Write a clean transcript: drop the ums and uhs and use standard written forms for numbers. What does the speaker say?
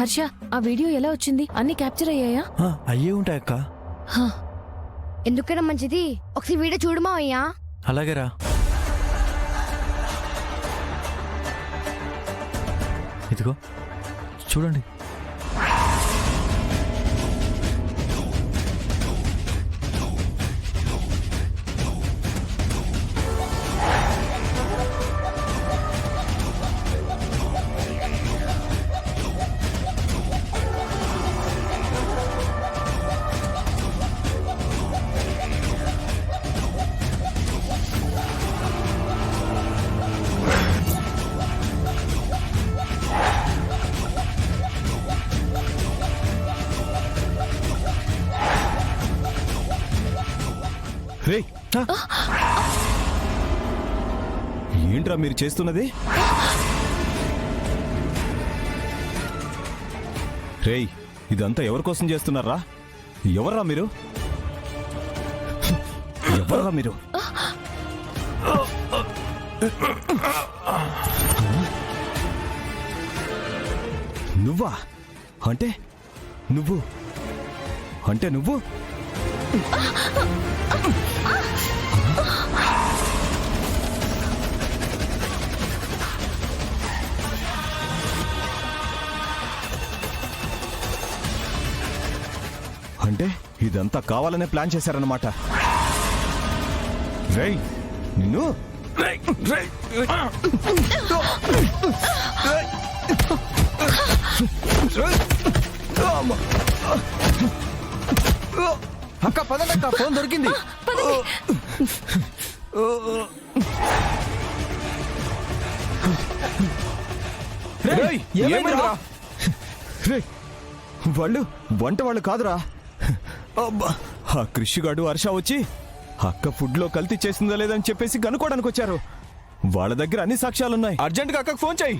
హర్ష, ఆ వీడియో ఎలా వచ్చింది? అన్ని క్యాప్చర్ అయ్యాయా? అయ్యే ఉంటాయి అక్క. ఎందుకైనా మంచిది ఒకసారి వీడియో చూడమా అయ్యా. అలాగేరా. ఇదిగో చూడండి. ఏంట్రా మీరు చేస్తున్నది? రేయ్, ఇదంతా ఎవరి కోసం చేస్తున్నారా? ఎవర్రా మీరు? ఎవర్రా మీరు? నువ్వా? అంటే నువ్వు అంటే ఇదంతా కావాలనే ప్లాన్ చేశారన్నమాట. రేయ్ నిన్ను అక్క పదక్క, ఫోన్ దొరికింది. వాళ్ళు వంట వాళ్ళు కాదురా. అబ్బా, ఆ కృషిగాడు హర్ష వచ్చి అక్క ఫుడ్ లో కల్తీ చేసిందా లేదని చెప్పేసి కనుక్కోడానికి వచ్చారు. వాళ్ళ దగ్గర అన్ని సాక్ష్యాలున్నాయి. అర్జెంట్ గా అక్కకు ఫోన్ చెయ్యి.